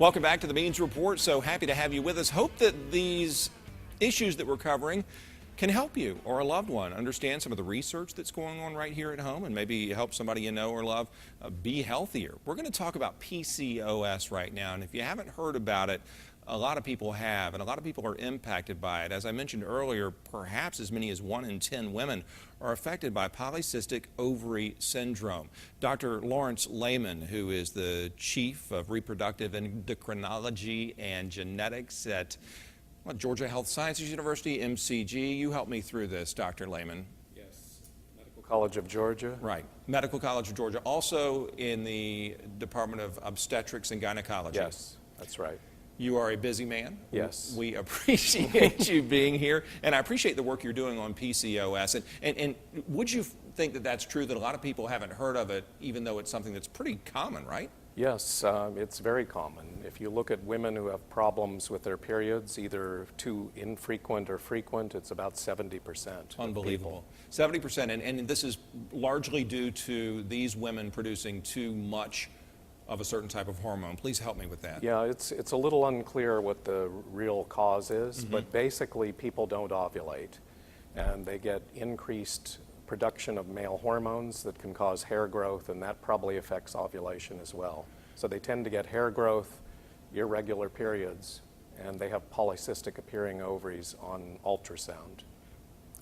Welcome back to the Means Report. So happy to have you with us. Hope that these issues that we're covering can help you or a loved one understand some of the research that's going on right here at home and maybe help somebody you know or love be healthier. We're going to talk about PCOS right now, and if you haven't heard about it, a lot of people have, and a lot of people are impacted by it. As I mentioned earlier, perhaps as many as 1 in 10 women are affected by Polycystic Ovary Syndrome. Dr. Lawrence Laymon, who is the Chief of Reproductive Endocrinology and Genetics at Georgia Health Sciences University, MCG. You help me through this, Dr. Laymon. Yes, Medical College of Georgia. Right, Medical College of Georgia. Also in the Department of Obstetrics and Gynecology. Yes, that's right. You are a busy man. Yes. We appreciate you being here, and I appreciate the work you're doing on PCOS. And would you think that that's true, that a lot of people haven't heard of it, even though it's something that's pretty common, right? Yes, it's very common. If you look at women who have problems with their periods, either too infrequent or frequent, it's about 70%. Unbelievable. 70%, and this is largely due to these women producing too much of a certain type of hormone. Please help me with that. Yeah, it's a little unclear what the real cause is, but basically people don't ovulate, and they get increased production of male hormones that can cause hair growth, and that probably affects ovulation as well. So they tend to get hair growth, irregular periods, and they have polycystic appearing ovaries on ultrasound.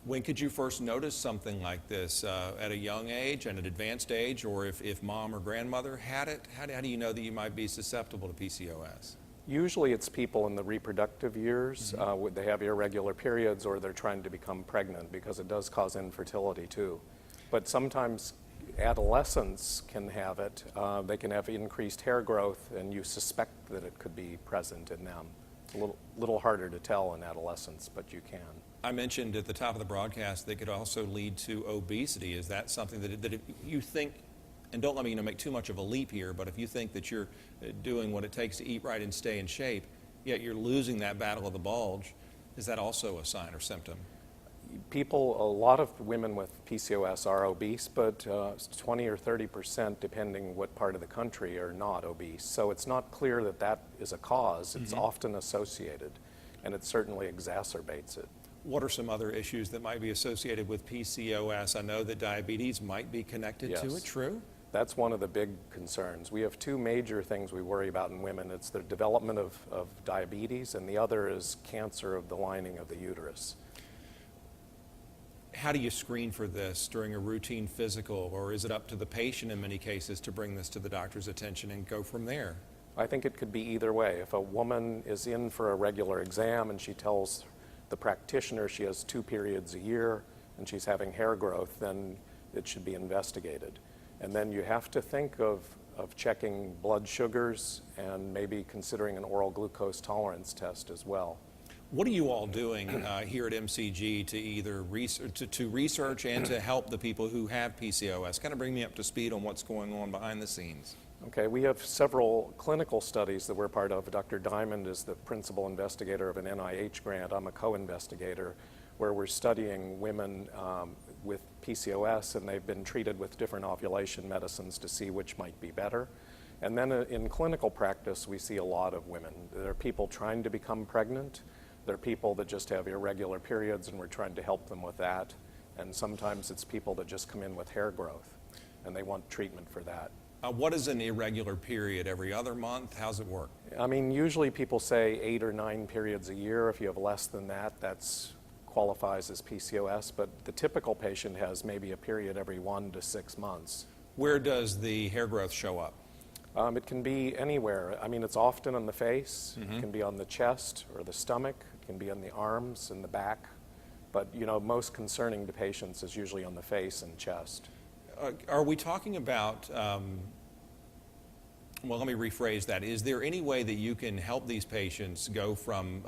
When could you first notice something like this? At a young age, at an advanced age, or if mom or grandmother had it? How do you know that you might be susceptible to PCOS? Usually it's people in the reproductive years. They have irregular periods or they're trying to become pregnant, because it does cause infertility too. But sometimes adolescents can have it. They can have increased hair growth, and you suspect that it could be present in them. It's a little harder to tell in adolescents, but you can. I mentioned at the top of the broadcast that it could also lead to obesity. Is that something that if you think, and don't let me make too much of a leap here, but if you think that you're doing what it takes to eat right and stay in shape, yet you're losing that battle of the bulge, is that also a sign or symptom? A lot of women with PCOS are obese, but 20 or 30%, depending what part of the country, are not obese. So it's not clear that that is a cause. It's often associated, and it certainly exacerbates it. What are some other issues that might be associated with PCOS? I know that diabetes might be connected to it, true? That's one of the big concerns. We have two major things we worry about in women. It's the development of diabetes, and the other is cancer of the lining of the uterus. How do you screen for this during a routine physical, or is it up to the patient in many cases to bring this to the doctor's attention and go from there? I think it could be either way. If a woman is in for a regular exam and she tells the practitioner she has 2 periods a year and she's having hair growth, then it should be investigated. And then you have to think of checking blood sugars and maybe considering an oral glucose tolerance test as well. What are you all doing here at MCG to either research and to help the people who have PCOS? Kind of bring me up to speed on what's going on behind the scenes. Okay, we have several clinical studies that we're part of. Dr. Diamond is the principal investigator of an NIH grant. I'm a co-investigator, where we're studying women with PCOS, and they've been treated with different ovulation medicines to see which might be better. And then in clinical practice, we see a lot of women. There are people trying to become pregnant. There are people that just have irregular periods, and we're trying to help them with that. And sometimes it's people that just come in with hair growth, and they want treatment for that. What is an irregular period? Every other month? How's it work? I mean, usually people say 8 or 9 periods a year. If you have less than that, that qualifies as PCOS. But the typical patient has maybe a period every 1 to 6 months. Where does the hair growth show up? It can be anywhere. I mean, it's often on the face. It can be on the chest or the stomach. It can be on the arms and the back. But, most concerning to patients is usually on the face and chest. Are we talking about, well, let me rephrase that. Is there any way that you can help these patients go from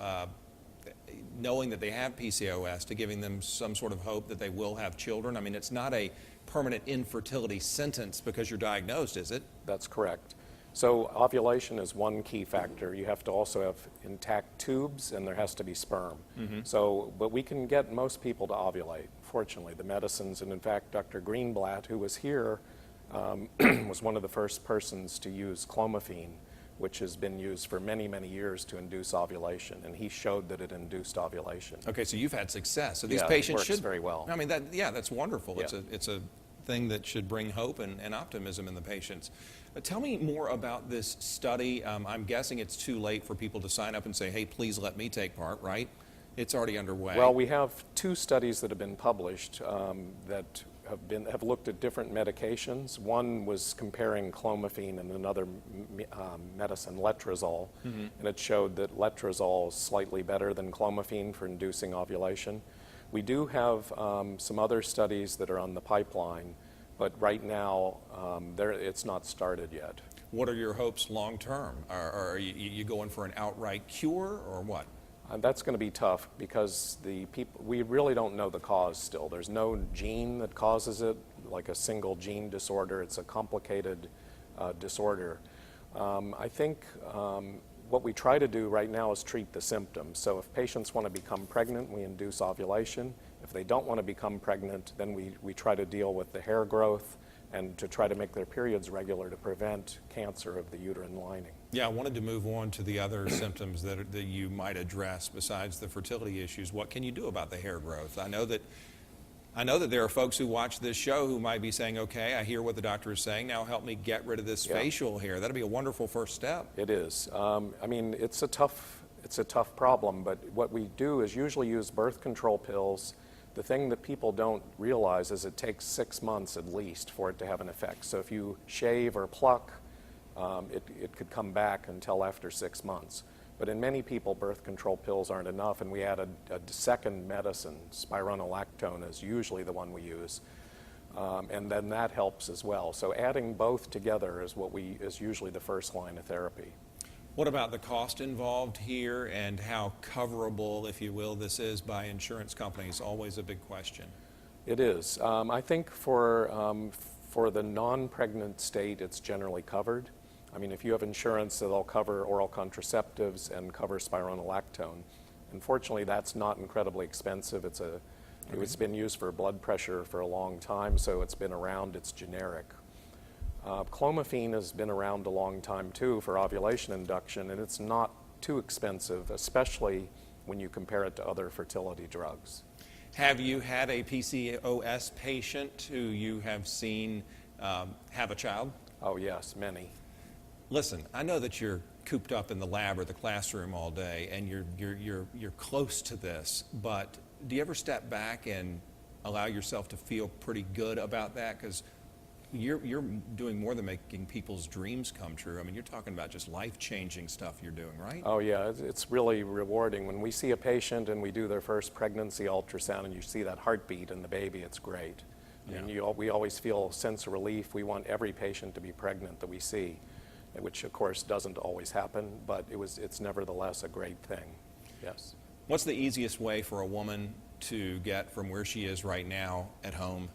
knowing that they have PCOS to giving them some sort of hope that they will have children? I mean, it's not a permanent infertility sentence because you're diagnosed, is it? That's correct. So ovulation is one key factor. You have to also have intact tubes, and there has to be sperm. But we can get most people to ovulate, fortunately, the medicines. And in fact, Dr. Greenblatt, who was here, was one of the first persons to use clomiphene which has been used for many, many years to induce ovulation, and he showed that it induced ovulation. Okay, so you've had success. So these Yeah, patients it works should very well. I mean, that's wonderful. Yeah. It's a thing that should bring hope and optimism in the patients. Tell me more about this study. I'm guessing it's too late for people to sign up and say, hey, please let me take part, right? It's already underway. Well, we have 2 studies that have been published that have looked at different medications. One was comparing clomiphene and another medicine, letrozole, and it showed that letrozole is slightly better than clomiphene for inducing ovulation. We do have some other studies that are on the pipeline, but right now it's not started yet. What are your hopes long term? Are you going for an outright cure or what? That's going to be tough because we really don't know the cause still. There's no gene that causes it, like a single gene disorder. It's a complicated disorder. I think what we try to do right now is treat the symptoms. So if patients want to become pregnant, we induce ovulation. If they don't want to become pregnant, then we try to deal with the hair growth and to try to make their periods regular to prevent cancer of the uterine lining. Yeah, I wanted to move on to the other symptoms that you might address besides the fertility issues. What can you do about the hair growth? I know that there are folks who watch this show who might be saying, okay, I hear what the doctor is saying, now help me get rid of this facial hair. That'd be a wonderful first step. It is. I mean, it's a tough problem, but what we do is usually use birth control pills. The thing that people don't realize is it takes 6 months at least for it to have an effect. So if you shave or pluck, it could come back until after 6 months. But in many people, birth control pills aren't enough, and we add a second medicine. Spironolactone is usually the one we use, and then that helps as well. So adding both together is usually the first line of therapy. What about the cost involved here and how coverable, if you will, this is by insurance companies? Always a big question. It is. I think for the non-pregnant state, it's generally covered. I mean, if you have insurance, they'll cover oral contraceptives and cover spironolactone. Unfortunately, that's not incredibly expensive. It's been used for blood pressure for a long time, so it's been around. It's generic. Clomiphene has been around a long time too for ovulation induction, and it's not too expensive, especially when you compare it to other fertility drugs. Have you had a PCOS patient who you have seen have a child? Oh yes, many. Listen, I know that you're cooped up in the lab or the classroom all day, and you're close to this. But do you ever step back and allow yourself to feel pretty good about that? Because you're doing more than making people's dreams come true. I mean, you're talking about just life-changing stuff you're doing, right? Oh yeah, it's really rewarding. When we see a patient and we do their first pregnancy ultrasound and you see that heartbeat in the baby, it's great. Yeah. And we always feel a sense of relief. We want every patient to be pregnant that we see, which of course doesn't always happen, but it's nevertheless a great thing. Yes. What's the easiest way for a woman to get from where she is right now at home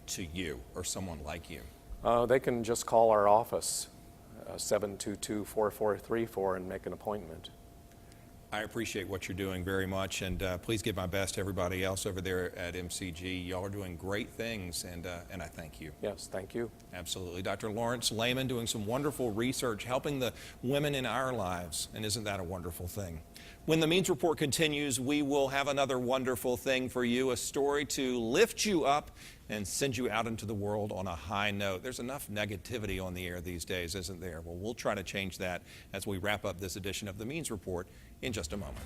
to you or someone like you? They can just call our office, 722-4434, and make an appointment. I appreciate what you're doing very much, and please give my best to everybody else over there at MCG. Y'all are doing great things, and I thank you. Yes, thank you. Absolutely. Dr. Lawrence Laymon doing some wonderful research, helping the women in our lives, and isn't that a wonderful thing? When the Means Report continues, we will have another wonderful thing for you, a story to lift you up and send you out into the world on a high note. There's enough negativity on the air these days, isn't there? Well, we'll try to change that as we wrap up this edition of the Means Report in just a moment.